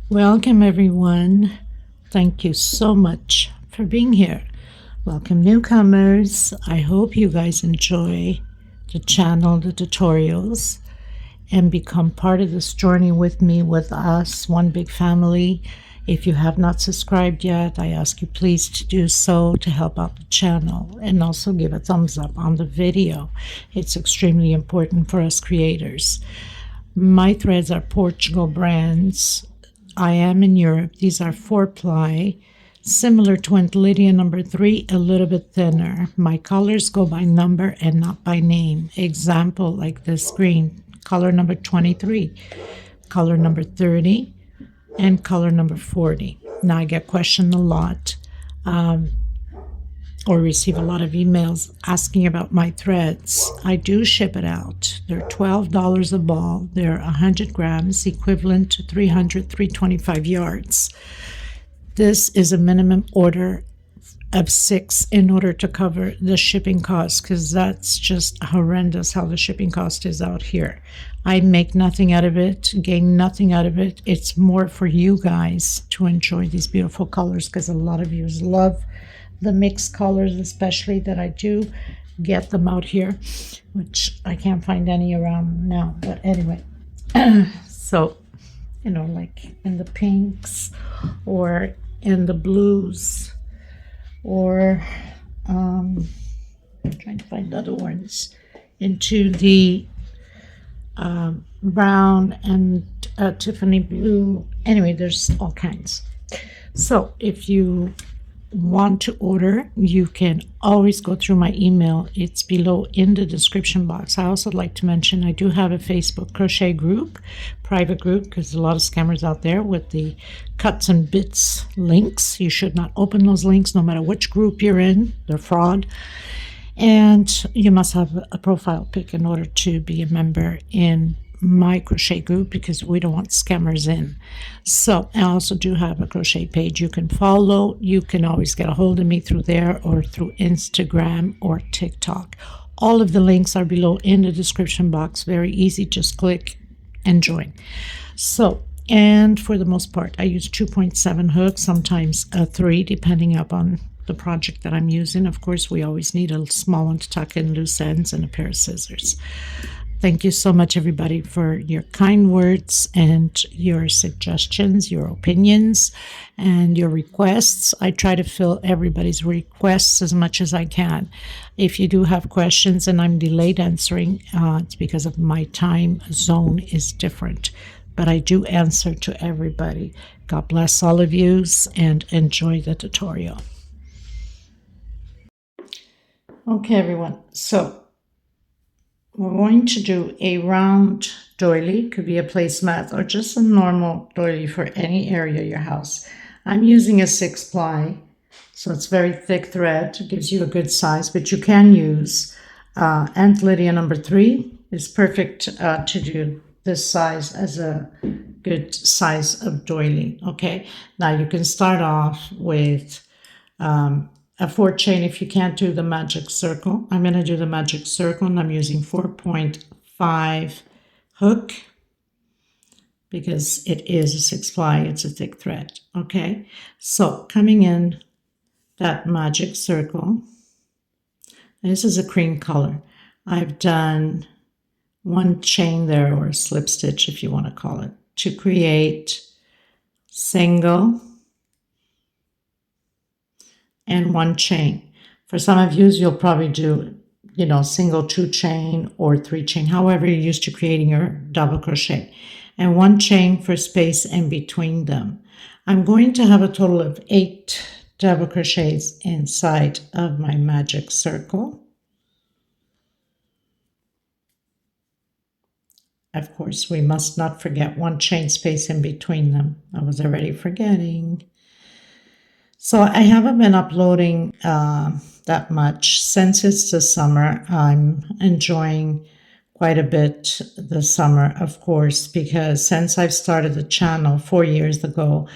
Welcome, everyone. Thank you so much for being here. Welcome, newcomers. I hope you guys enjoy the channel, the tutorials, and become part of this journey with me, with us, one big family. If you have not subscribed yet, I ask you please to do so to help out the channel, and also give a thumbs up on the video. It's extremely important for us creators. My threads are Portugal brands. I am in Europe. These are 4-ply, similar to Aunt Lydia number 3, a little bit thinner. My colors go by number and not by name. Example, like this green, color number 23, color number 30, and color number 40. Now I get questioned a lot, or receive a lot of emails asking about my threads. I do ship it out. They're $12 a ball. They're 100 grams, equivalent to 325 yards. This is a minimum order of 6 in order to cover the shipping cost, because that's just horrendous how the shipping cost is out here. I make nothing out of it, gain nothing out of it. It's more for you guys to enjoy these beautiful colors, because a lot of you love the mixed colors, especially that I do get them out here, which I can't find any around now. But anyway, so, you know, like in the pinks or in the blues, or I'm trying to find other ones, into the brown and Tiffany blue. Anyway, there's all kinds. So if you want to order, you can always go through my email. It's below in the description box. I also like to mention I do have a Facebook crochet group, private group, because a lot of scammers out there with the cuts and bits links. You should not open those links no matter which group you're in. They're fraud. And you must have a profile pic in order to be a member in my crochet group, because we don't want scammers in. So I also do have a crochet page you can follow. You can always get a hold of me through there, or through Instagram or TikTok. All of the links are below in the description box. Very easy, just click and join. So, and for the most part, I use 2.7 hooks, sometimes a 3, depending upon the project that I'm using. Of course, we always need a small one to tuck in loose ends, and a pair of scissors. Thank you so much, everybody, for your kind words and your suggestions, your opinions, and your requests. I try to fill everybody's requests as much as I can. If you do have questions and I'm delayed answering, it's because of my time zone is different. But I do answer to everybody. God bless all of you, and enjoy the tutorial. Okay, everyone. So we're going to do a round doily. Could be a placemat or just a normal doily for any area of your house. I'm using a 6-ply, so it's very thick thread. It gives you a good size, but you can use Aunt Lydia number 3 is perfect to do this size as a good size of doily. Okay, now you can start off with a 4 chain if you can't do the magic circle. I'm going to do the magic circle, and I'm using 4.5 hook because it is a 6-ply. It's a thick thread. Okay, so coming in that magic circle, this is a cream color. I've done 1 chain there, or a slip stitch if you want to call it, to create single and 1 chain. For some of you, you'll probably do, single 2 chain or 3 chain, however you're used to creating your double crochet, and 1 chain for space in between them. I'm going to have a total of 8 double crochets inside of my magic circle. Of course, we must not forget 1 chain space in between them. I was already forgetting. So I haven't been uploading that much since it's the summer. I'm enjoying quite a bit the summer, of course, because since I've started the channel 4 years ago,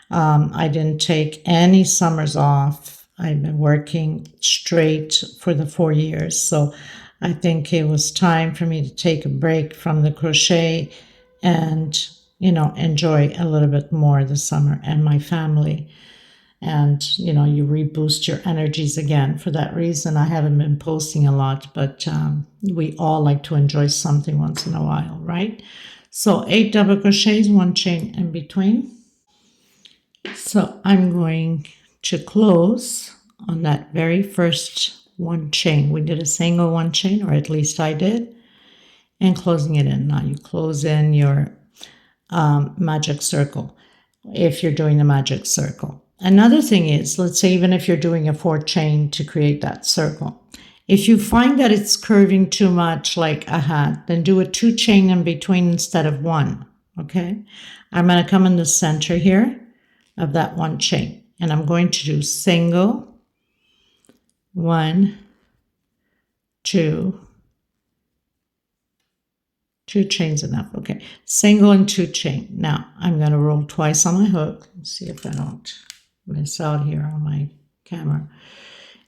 I didn't take any summers off. I've been working straight for the 4 years. So I think it was time for me to take a break from the crochet and enjoy a little bit more the summer and my family. And, you reboost your energies again. For that reason, I haven't been posting a lot, but we all like to enjoy something once in a while, right? So 8 double crochets, 1 chain in between. So I'm going to close on that very first 1 chain. We did a single 1 chain, or at least I did, and closing it in. Now you close in your magic circle if you're doing a magic circle. Another thing is, let's say even if you're doing a 4 chain to create that circle, if you find that it's curving too much like a hat, then do a 2 chain in between instead of 1, okay? I'm going to come in the center here of that 1 chain, and I'm going to do single, 1, 2 chains enough, okay? Single and 2 chain. Now I'm going to roll twice on my hook. Let's see if I don't miss out here on my camera.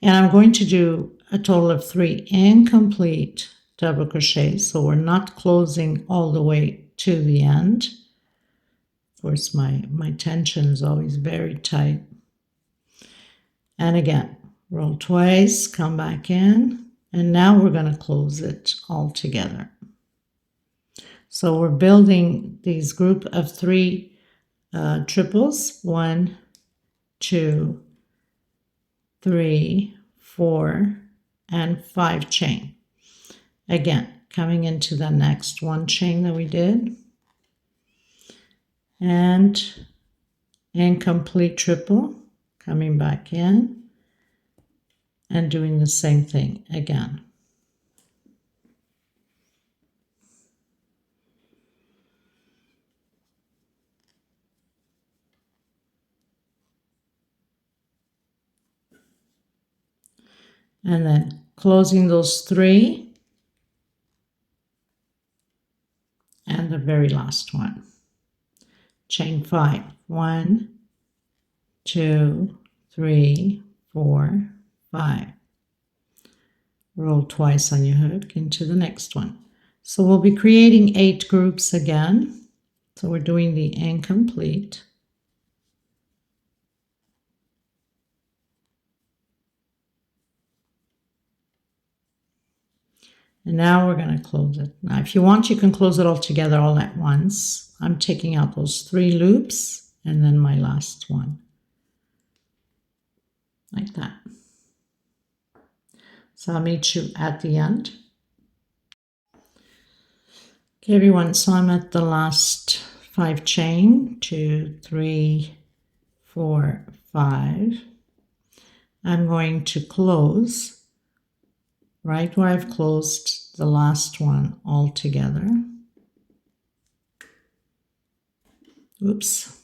And I'm going to do a total of 3 incomplete double crochets, so we're not closing all the way to the end. Of course, my tension is always very tight. And again, roll twice, come back in, and now we're going to close it all together. So we're building these group of 3 triples, 1, 2, 3, 4, and 5 chain. Again, coming into the next 1 chain that we did, and incomplete triple, coming back in, and doing the same thing again. And then closing those 3 and the very last one. Chain 5. 1, 2, 3, 4, 5. Roll twice on your hook into the next one. So we'll be creating 8 groups again. So we're doing the incomplete. And now we're going to close it. Now, if you want, you can close it all together all at once. I'm taking out those 3 loops and then my last one. Like that. So I'll meet you at the end. Okay, everyone, so I'm at the last 5 chain, 2, 3, 4, 5. I'm going to close right where I've closed the last one all together. Oops.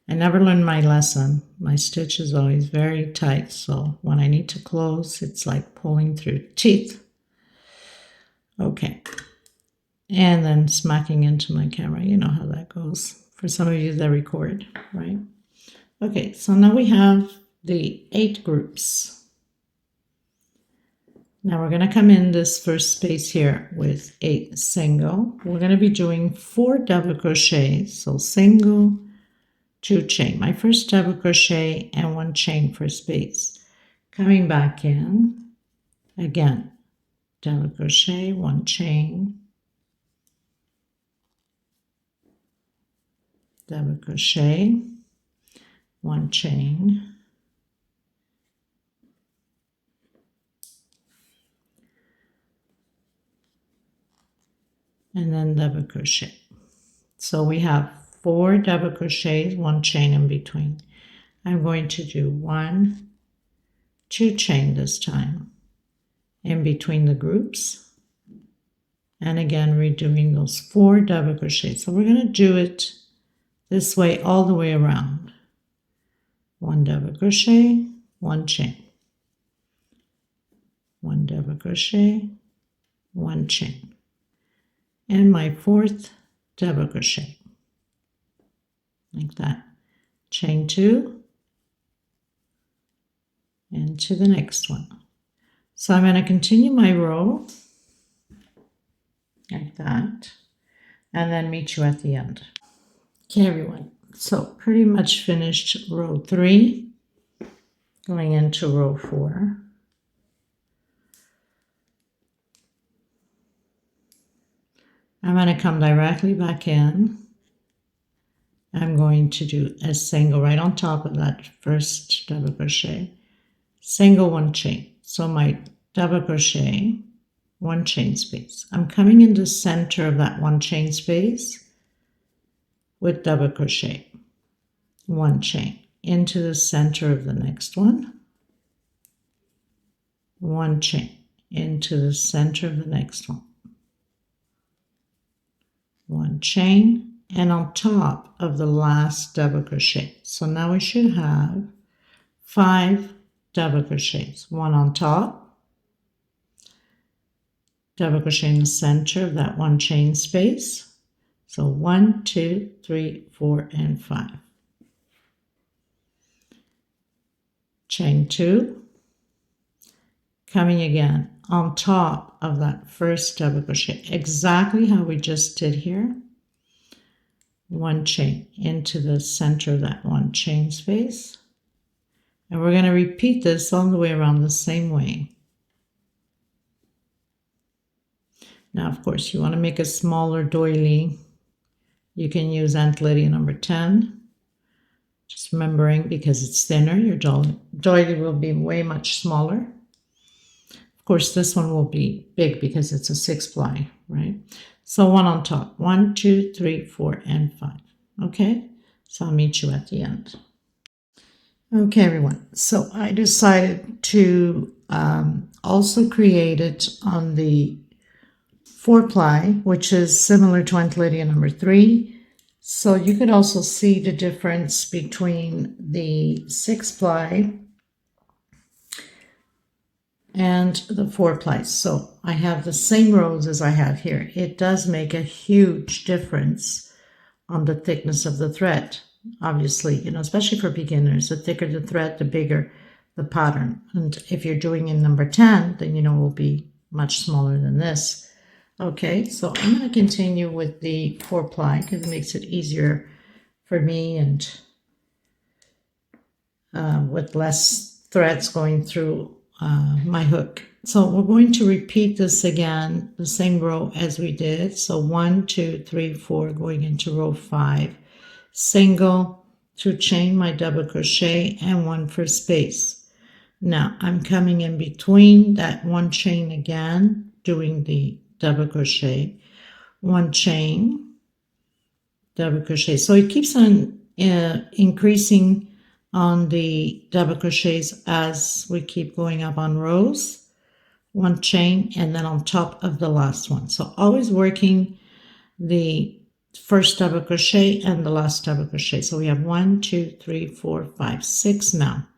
I never learned my lesson. My stitch is always very tight, so when I need to close, it's like pulling through teeth. Okay. And then smacking into my camera. You know how that goes. For some of you that record, right? Okay, so now we have the 8 groups. Now we're going to come in this first space here with a single. We're going to be doing 4 double crochets. So single, 2 chain. My first double crochet and 1 chain for space. Coming back in, again, double crochet, 1 chain, double crochet, 1 chain, and then double crochet. So we have 4 double crochets, 1 chain in between. I'm going to do 1, 2 chain this time in between the groups, and again redoing those 4 double crochets. So we're going to do it this way all the way around. 1 double crochet, 1 chain, 1 double crochet, 1 chain, and my 4th double crochet, like that. Chain 2, into the next one. So I'm going to continue my row like that, and then meet you at the end. Okay, everyone, so pretty much finished row 3, going into row 4. I'm going to come directly back in. I'm going to do a single right on top of that first double crochet, single one chain. So my double crochet, one chain space. I'm coming in the center of that one chain space with double crochet, one chain into the center of the next one, one chain into the center of the next one, one chain, and on top of the last double crochet. So now we should have 5 double crochets, one on top, double crochet in the center of that one chain space. So 1, 2, 3, 4, and 5. Chain 2, coming again on top of that first double crochet, exactly how we just did here. One chain into the center of that one chain space, and we're going to repeat this all the way around the same way. Now, of course, you want to make a smaller doily. You can use Aunt Lydia number 10. Just remembering, because it's thinner, your doily will be way much smaller. Of course, this one will be big because it's a 6-ply, right? So one on top, 1, 2, 3, 4, and 5. Okay, so I'll meet you at the end. Okay, everyone. So I decided to also create it on the 4-ply, which is similar to Aunt Lydia number 3. So you could also see the difference between the 6-ply and the 4-ply. So I have the same rows as I have here. It does make a huge difference on the thickness of the thread. Obviously, you know, especially for beginners, the thicker the thread, the bigger the pattern. And if you're doing in number 10, then you know it will be much smaller than this. Okay, so I'm going to continue with the 4-ply because it makes it easier for me, and with less threads going through my hook. So we're going to repeat this again, the same row as we did. So 1, 2, 3, 4, going into row 5, single, to chain my double crochet, and 1 for space. Now I'm coming in between that one chain again, doing the double crochet, one chain, double crochet. So it keeps on increasing on the double crochets as we keep going up on rows, one chain, and then on top of the last one. So always working the first double crochet and the last double crochet. So we have 1, 2, 3, 4, 5, 6 now.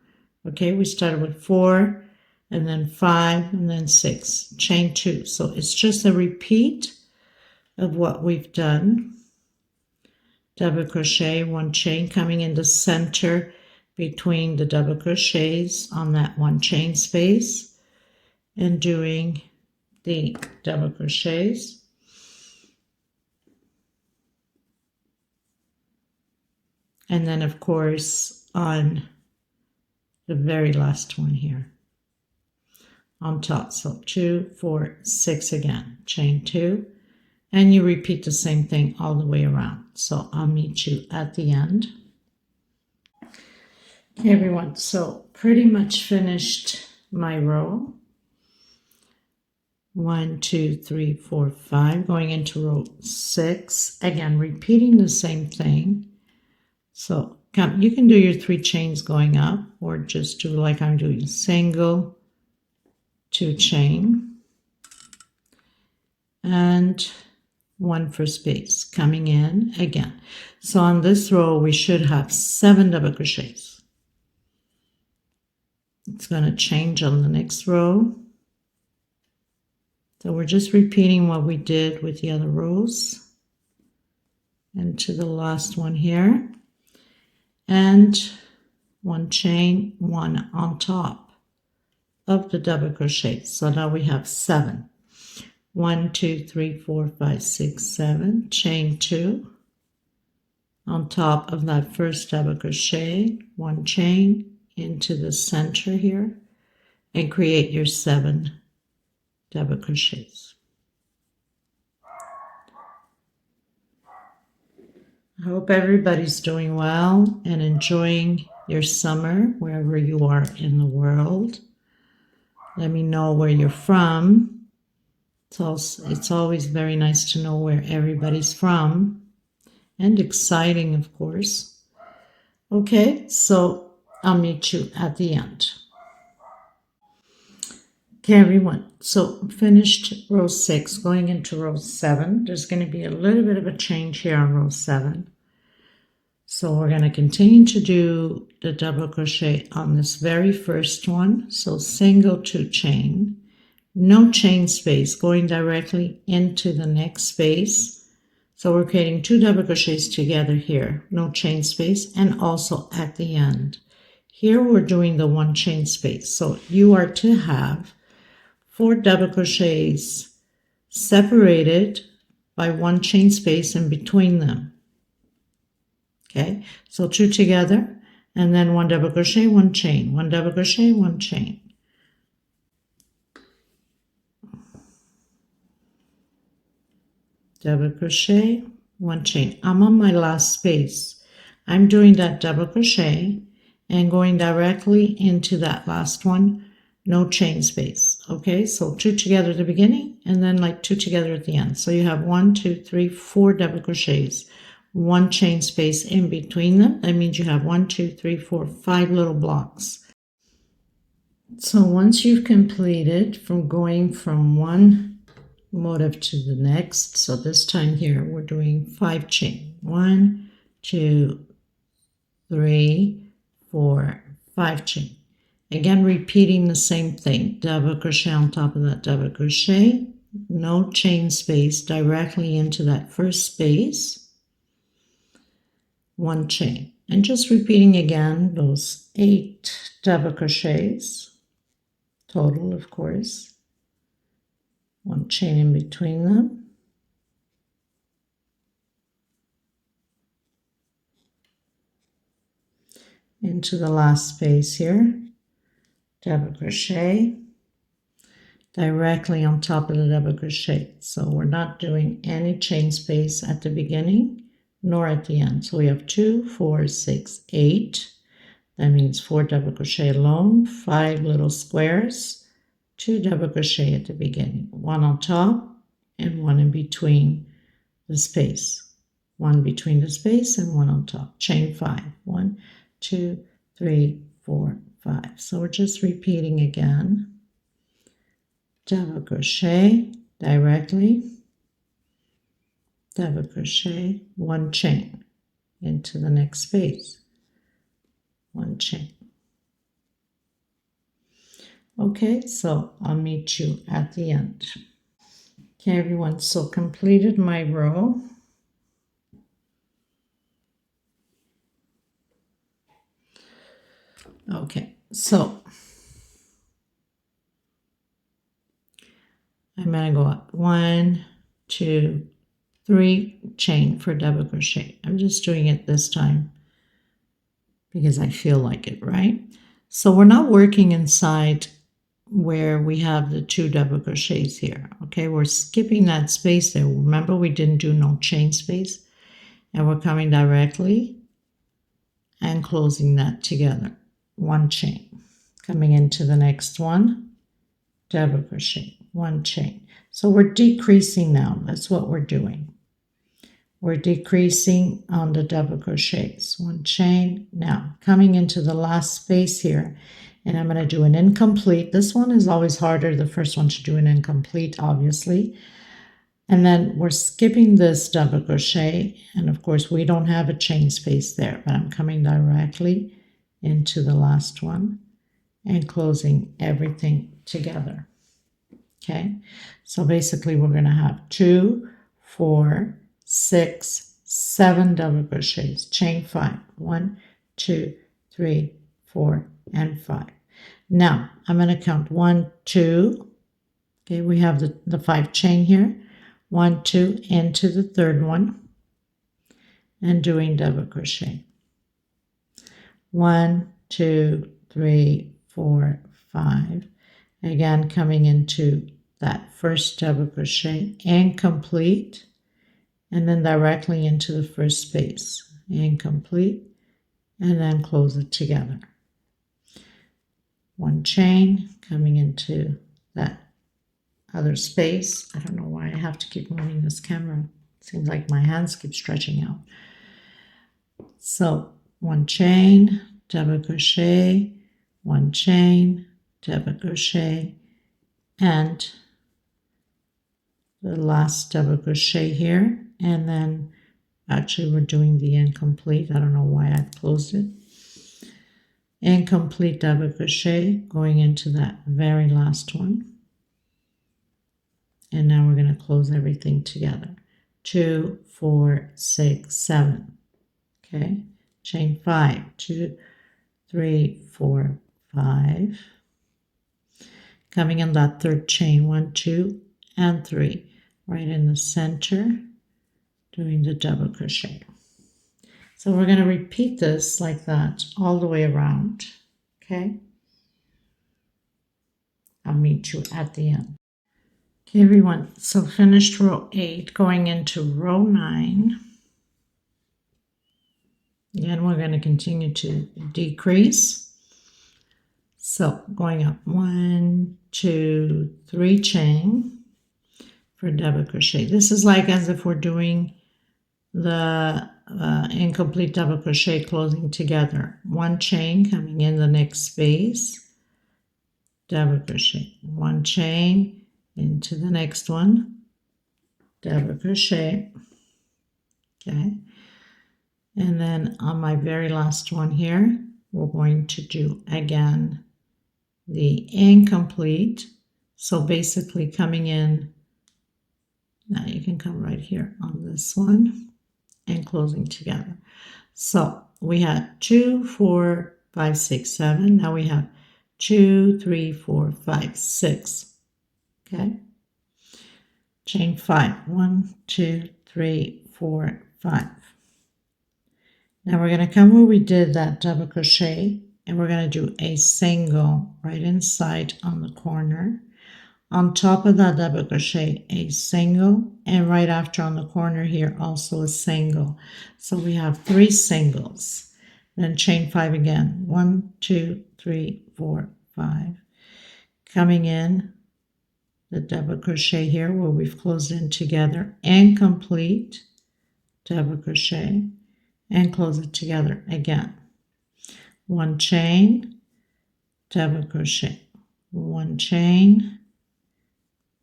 Okay, we started with 4 and then 5 and then 6, chain 2. So it's just a repeat of what we've done. Double crochet, one chain, coming in the center between the double crochets on that one chain space and doing the double crochets. And then of course on the very last one here on top. So 2, 4, 6 again, chain 2, and you repeat the same thing all the way around. So I'll meet you at the end. Okay, everyone, so pretty much finished my row. 1, 2, 3, 4, 5, going into row 6, again repeating the same thing. So you can do your 3 chains going up, or just do like I'm doing, single, 2 chain, and 1 for space, coming in again. So on this row we should have 7 double crochets. It's going to change on the next row. So we're just repeating what we did with the other rows into the last one here, and 1 chain, 1 on top. of the double crochet. So now we have 7. 1, 2, 3, 4, 5, 6, 7. Chain 2 on top of that first double crochet, 1 chain into the center here, and create your 7 double crochets. I hope everybody's doing well and enjoying your summer wherever you are in the world. Let me know where you're from. It's always very nice to know where everybody's from, and exciting, of course. Okay, so I'll meet you at the end. Okay, everyone, so finished row 6, going into row 7. There's going to be a little bit of a change here on row 7. So we're going to continue to do the double crochet on this very first one. So single 2 chain, no chain space, going directly into the next space. So we're creating 2 double crochets together here, no chain space, and also at the end. Here we're doing the 1 chain space. So you are to have 4 double crochets separated by 1 chain space in between them. Okay, so 2 together, and then 1 double crochet, 1 chain, 1 double crochet, 1 chain. Double crochet, 1 chain. I'm on my last space. I'm doing that double crochet and going directly into that last one, no chain space. Okay, so 2 together at the beginning and then like 2 together at the end. So you have 1, 2, 3, 4 double crochets, 1 chain space in between them. That means you have 1, 2, 3, 4, 5 little blocks. So once you've completed from going from one motif to the next, so this time here we're doing 5 chain. 1, 2, 3, 4, 5 chain. Again, repeating the same thing. Double crochet on top of that double crochet, no chain space, directly into that first space, 1 chain. And just repeating again those 8 double crochets, total of course, 1 chain in between them, into the last space here, double crochet, directly on top of the double crochet. So we're not doing any chain space at the beginning nor at the end. So we have 2, 4, 6, 8. That means 4 double crochet alone, 5 little squares, 2 double crochet at the beginning, 1 on top and 1 in between the space, 1 between the space and 1 on top. Chain 5, 1, 2, 3, 4, 5. So we're just repeating again. Double crochet directly, double crochet, 1 chain into the next space, 1 chain. Okay, so I'll meet you at the end. Okay, everyone, so completed my row. Okay, so I'm going to go up 1, 2, 3, chain for double crochet. I'm just doing it this time because I feel like it, right? So we're not working inside where we have the 2 double crochets here. Okay, we're skipping that space there. Remember, we didn't do no chain space, and we're coming directly and closing that together. 1 chain. Coming into the next one, double crochet, 1 chain. So we're decreasing now. That's what we're doing. We're decreasing on the double crochets, 1 chain. Now coming into the last space here, and I'm going to do an incomplete. This one is always harder, the first one to do an incomplete, obviously. And then we're skipping this double crochet, and of course we don't have a chain space there, but I'm coming directly into the last one and closing everything together. Okay, so basically we're going to have 2, 4, 6, 7 double crochets, chain 5, 1, 2, 3, 4, and 5. Now I'm going to count 1, 2. Okay, we have the 5 chain here. 1, 2 into the third one and doing double crochet. 1, 2, 3, 4, 5. Again, coming into that first double crochet and complete, and then directly into the first space and complete, and then close it together. 1 chain coming into that other space. I don't know why I have to keep moving this camera. It seems like my hands keep stretching out. So 1 chain, double crochet, 1 chain, double crochet, and the last double crochet here, and then actually we're doing the incomplete. I don't know why I closed it. Incomplete double crochet going into that very last one. And now we're going to close everything together. 2, 4, 6, 7. Okay, chain 5, 2, 3, 4, 5. Coming in that third chain, 1, 2, and 3. Right in the center, doing the double crochet. So we're going to repeat this like that all the way around. Okay, I'll meet you at the end. Okay, everyone, so finished row 8, going into row 9. Again, we're going to continue to decrease. So going up 1, 2, 3 chain for double crochet. This is like as if we're doing the incomplete double crochet closing together. 1 chain coming in the next space, double crochet, 1 chain into the next one, double crochet. Okay, and then on my very last one here, we're going to do again the incomplete. So basically coming in, now you can come right here on this one and closing together. So we had 2, 4, 5, 6, 7. Now we have 2, 3, 4, 5, 6. Okay, chain 5, 1, 2, 3, 4, 5. Now we're going to come where we did that double crochet, and we're going to do a single right inside on the corner. On top of that double crochet, a single, and right after on the corner here also a single. So we have 3 singles. Then chain 5 again. 1, 2, 3, 4, 5. Coming in the double crochet here where we've closed in together and complete, double crochet, and close it together again. 1 chain, double crochet, 1 chain,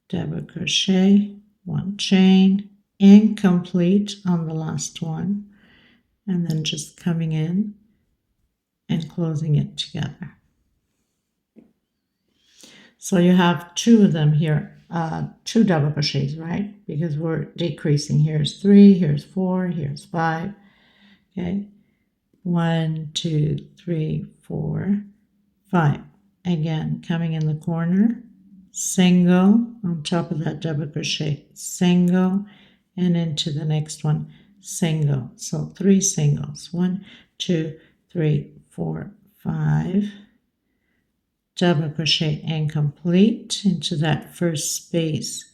double crochet, 1 chain, incomplete on the last one, and then just coming in and closing it together. So you have 2 of them here, 2 double crochets, right? Because we're decreasing. Here's 3, here's 4, here's 5. Okay, 1, 2, 3, 4, 5. Again, coming in the corner, single on top of that double crochet, single, and into the next one, single. So 3 singles. 1, 2, 3, 4, 5. Double crochet and complete into that first space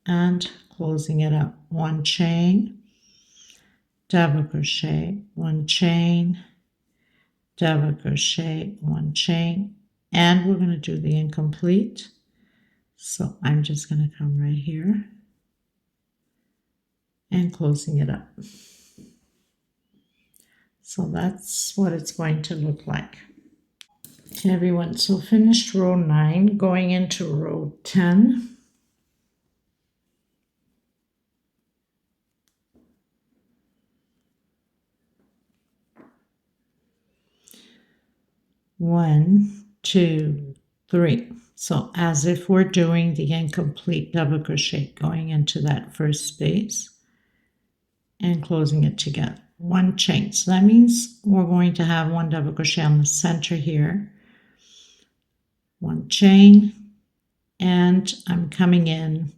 and closing it up. 1 chain, double crochet, 1 chain, double crochet, 1 chain, and we're going to do the incomplete. So I'm just going to come right here and closing it up. So that's what it's going to look like. Okay, everyone, so finished row 9, going into row 10. One, 2, 3. So as if we're doing the incomplete double crochet, going into that first space and closing it together. one chain. So that means we're going to have one double crochet on the center here, one chain, and I'm coming in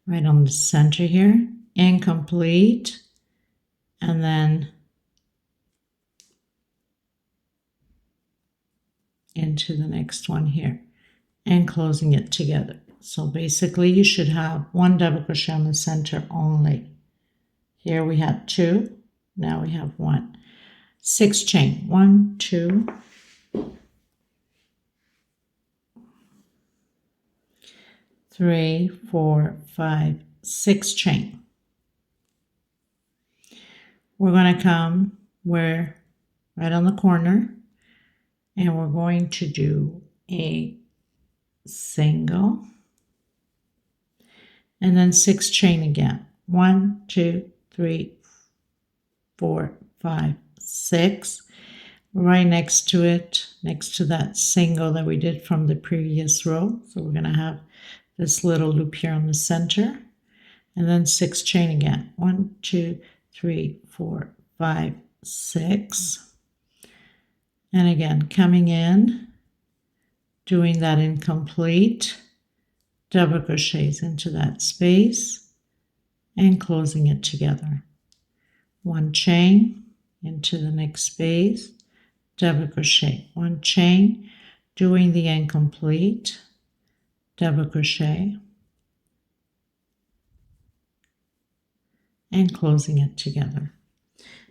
right on the center here, incomplete, and then into the next one here and closing it together. So basically you should have one double crochet on the center only. Here we had 2, now we have 1. 6 chain, 1, 2, 3, 4, 5, 6 chain. We're going to come where right on the corner, and we're going to do a single and then 6 chain again. 1, 2, 3, 4, 5, 6. Right next to it, next to that single that we did from the previous row. So we're going to have this little loop here on the center, and then 6 chain again. 1, 2, 3, 4, 5, 6. And again, coming in, doing that incomplete, double crochets into that space and closing it together. 1 chain into the next space, double crochet, 1 chain, doing the incomplete, double crochet, and closing it together.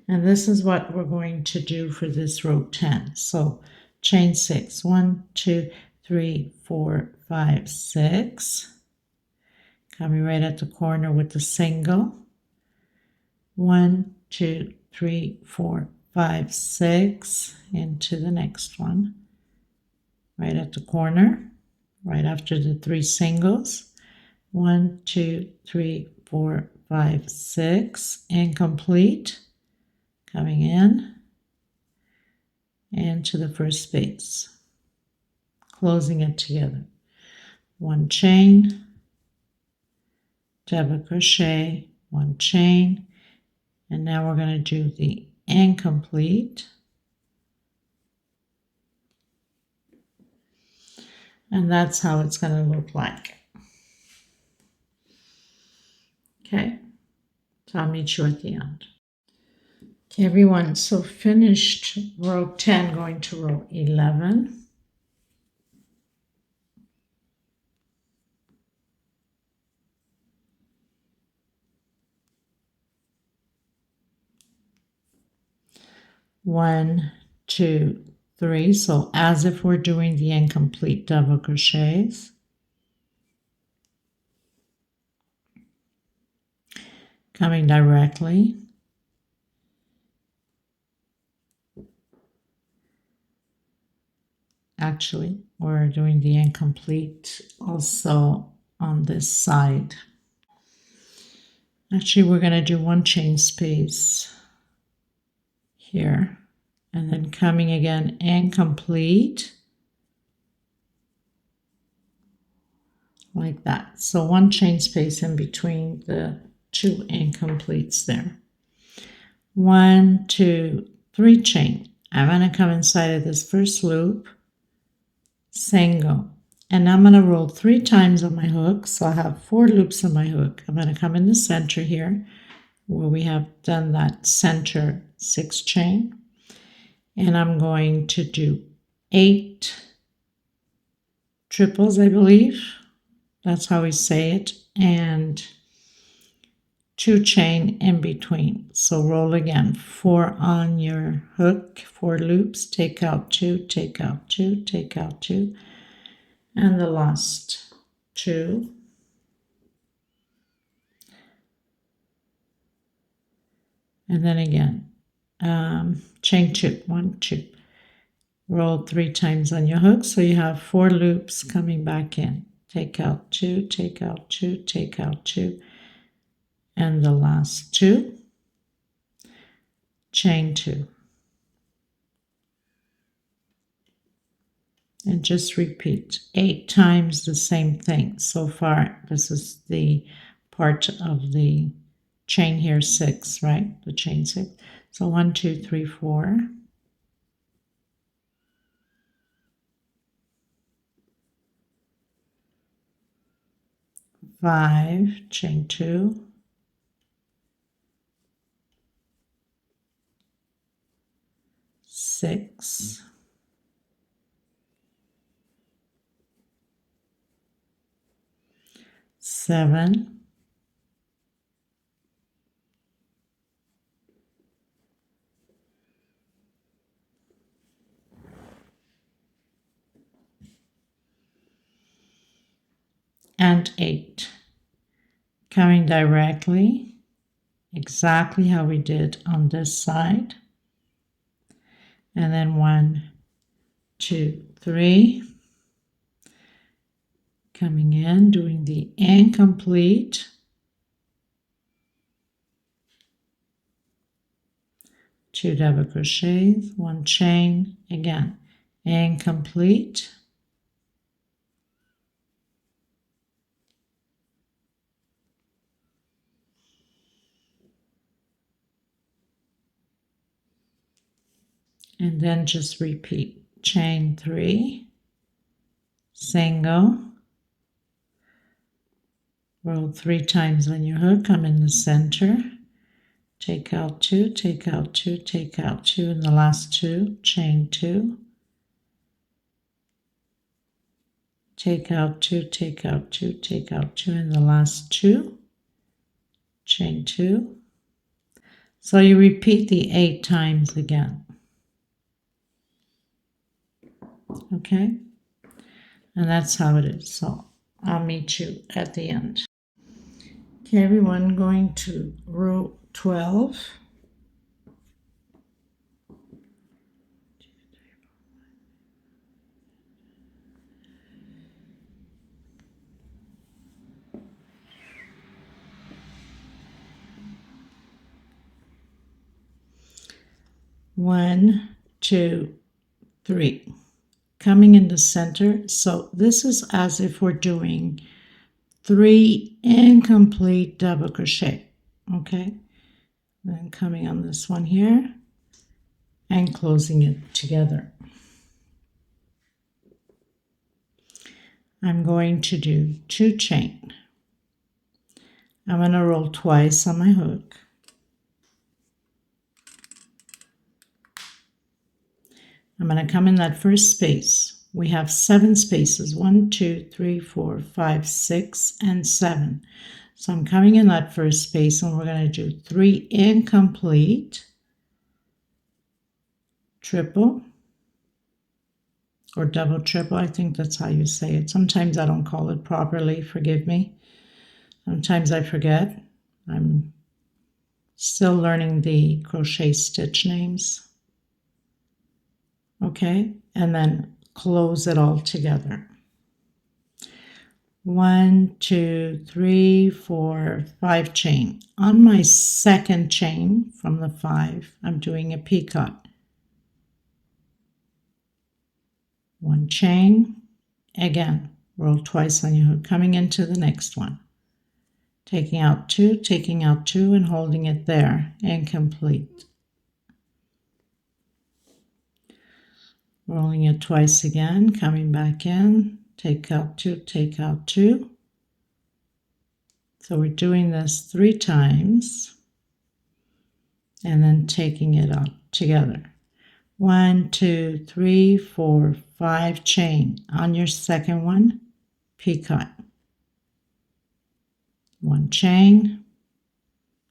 And this is what we're going to do for this row 10. So chain 6, 1, 2, 3, 4, 5, 6. Coming right at the corner with the single. 1, 2, 3, 4, 5, 6 into the next one. Right at the corner, right after the 3 singles. 1, 2, 3, 4, 5, 6. Incomplete. Coming in into the first space, closing it together. 1 chain, double crochet, 1 chain, and now we're going to do the incomplete, and that's how it's going to look like. Okay, so I'll meet you at the end. Okay, everyone, so finished row 10, going to row 11. One, 2, 3, so as if we're doing the incomplete double crochets. Coming directly. Actually, we're doing the incomplete also on this side. Actually, we're going to do 1 chain space here, and then coming again incomplete, like that. So 1 chain space in between the 2 incompletes there. 1, 2, 3 chain. I'm going to come inside of this first loop, single, and I'm going to roll 3 times on my hook, so I have 4 loops on my hook. I'm going to come in the center here where we have done that center 6 chain, and I'm going to do 8 triples, I believe that's how we say it, and 2 chain in between. So roll again, 4 on your hook, 4 loops, take out 2, take out 2, take out 2, and the last 2. And then again, chain 2, 1, 2. Roll 3 times on your hook, so you have 4 loops coming back in. Take out 2, take out 2, take out 2, and the last 2, chain 2. And just repeat 8 times the same thing. So far, this is the part of the chain here 6, right? The chain 6. So 1, 2, 3, 4. Five, chain 2, 6, 7, 8. Coming directly, exactly how we did on this side. And then 1, 2, 3. Coming in, doing the incomplete. 2 double crochets, 1 chain, again, incomplete. And then just repeat. Chain 3, single, roll 3 times on your hook, come in the center, take out 2, take out 2, take out 2, and the last 2, chain 2, take out 2, take out 2, take out 2, and the last 2, chain 2. So you repeat the 8 times again. Okay? And that's how it is. So I'll meet you at the end. Okay, everyone, going to row 12. One, 2, 3. Coming in the center. So this is as if we're doing 3 incomplete double crochet. Okay, then coming on this one here and closing it together. I'm going to do 2 chain. I'm going to roll twice on my hook. I'm going to come in that first space. We have 7 spaces, 1, 2, 3, 4, 5, 6, and 7. So I'm coming in that first space and we're going to do 3 incomplete, triple, or double triple. I think that's how you say it. Sometimes I don't call it properly, forgive me. Sometimes I forget. I'm still learning the crochet stitch names. Okay, and then close it all together. 1, 2, 3, 4, 5 chain. On my second chain from the 5, I'm doing a picot. 1 chain, again, roll twice on your hook, coming into the next one. Taking out 2, and holding it there, incomplete. Rolling it twice again, coming back in, take out 2, take out 2. So we're doing this 3 times and then taking it out together. 1, 2, 3, 4, 5 chain. On your second one, picot. 1 chain,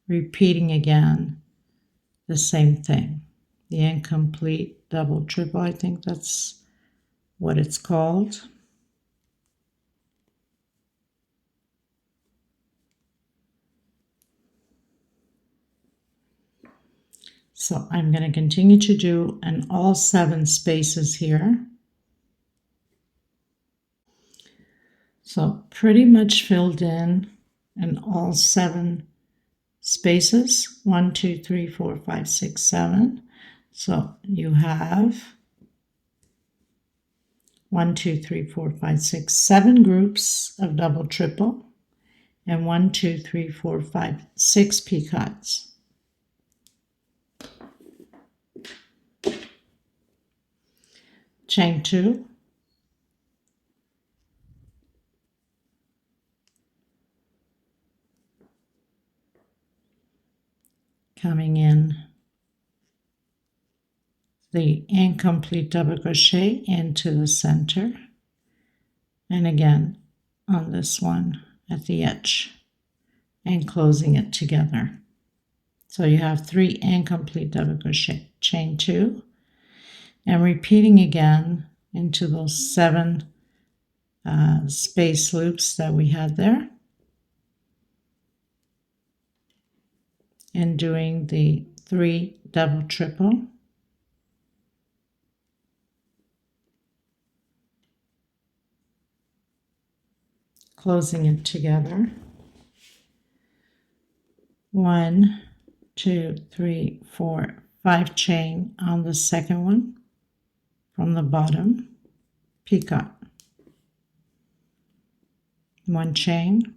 repeating again the same thing. The incomplete double triple, I think that's what it's called. So I'm going to continue to do in all 7 spaces here. So pretty much filled in all 7 spaces. 1, 2, 3, 4, 5, 6, 7. So you have 1, 2, 3, 4, 5, 6, 7 groups of double triple. and 1, 2, 3, 4, 5, 6 picots. Chain 2, coming in the incomplete double crochet into the center, and again on this one at the edge, and closing it together. So you have 3 incomplete double crochet, chain 2, and repeating again into those 7 space loops that we had there, and doing the 3 double triple, closing it together. 1, 2, 3, 4, 5 chain on the second one from the bottom, picot, 1 chain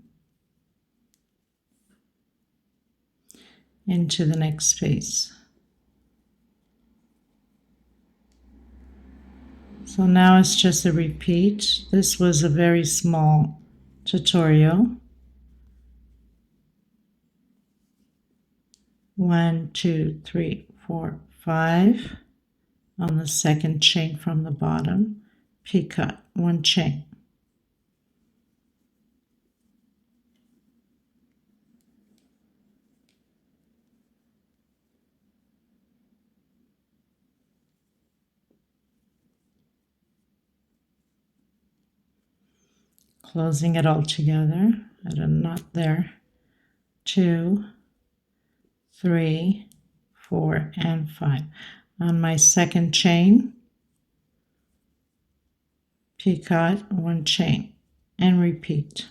into the next space. So now it's just a repeat. This was a very small tutorial. 1, 2, 3, 4, 5 on the second chain from the bottom, picot, 1 chain. Closing it all together at a knot there. 2, 3, 4, and 5. On my second chain, picot, 1 chain, and repeat.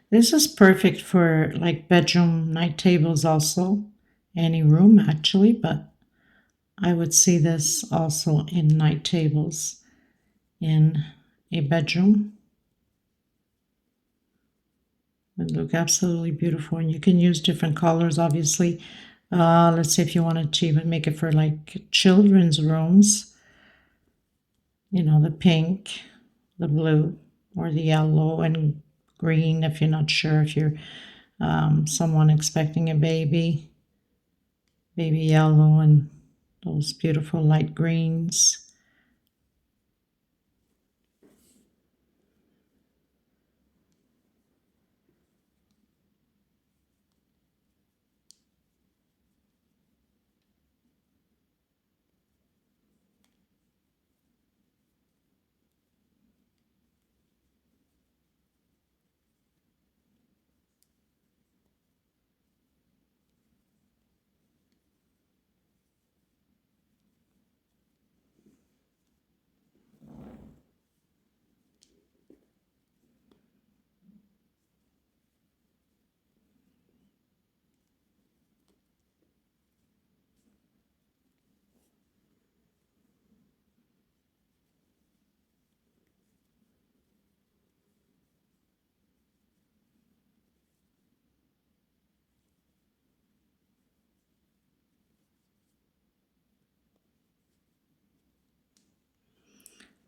This is perfect for like bedroom night tables also, any room actually, but I would see this also in night tables in a bedroom. It would look absolutely beautiful, and you can use different colors obviously. Let's say if you wanted to even make it for like children's rooms, you know, the pink, the blue, or the yellow and green if you're not sure, if you're someone expecting a baby yellow and those beautiful light greens.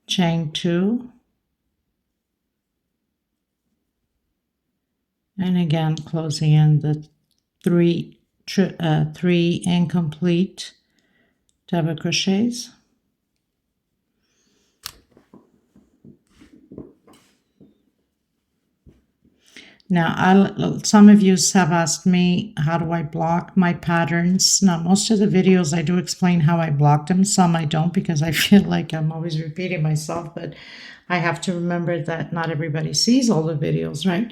Chain 2, and again closing in the 3 incomplete double crochets. Now, some of you have asked me, how do I block my patterns? Now, most of the videos I do explain how I block them. Some I don't, because I feel like I'm always repeating myself, but I have to remember that not everybody sees all the videos, right?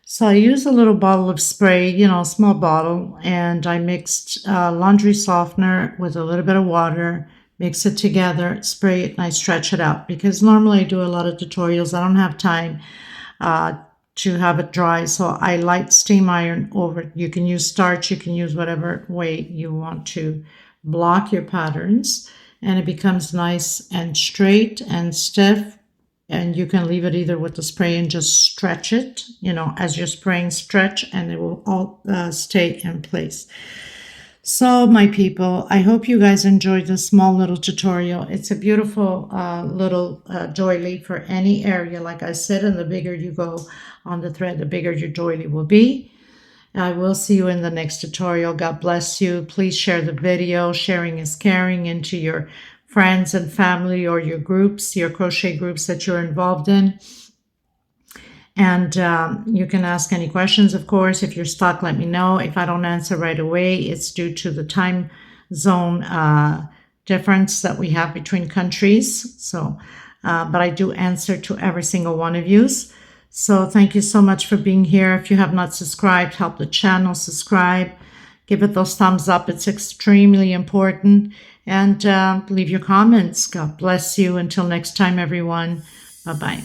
So I use a little bottle of spray, you know, a small bottle, and I mixed laundry softener with a little bit of water, mix it together, spray it, and I stretch it out, because normally I do a lot of tutorials. I don't have time to have it dry. So I light steam iron over it. You can use starch, you can use whatever way you want to block your patterns, and it becomes nice and straight and stiff. And you can leave it either with the spray and just stretch it, you know, as you're spraying, stretch, and it will all stay in place. So my people, I hope you guys enjoyed this small little tutorial. It's a beautiful little doily for any area. Like I said, and the bigger you go on the thread, the bigger your doily will be. I will see you in the next tutorial. God bless you. Please share the video. Sharing is caring into your friends and family, or your groups, your crochet groups that you're involved in. And you can ask any questions, of course. If you're stuck, let me know. If I don't answer right away, it's due to the time zone difference that we have between countries. So, but I do answer to every single one of you. So thank you so much for being here. If you have not subscribed, help the channel subscribe. Give it those thumbs up. It's extremely important. And leave your comments. God bless you. Until next time, everyone. Bye-bye.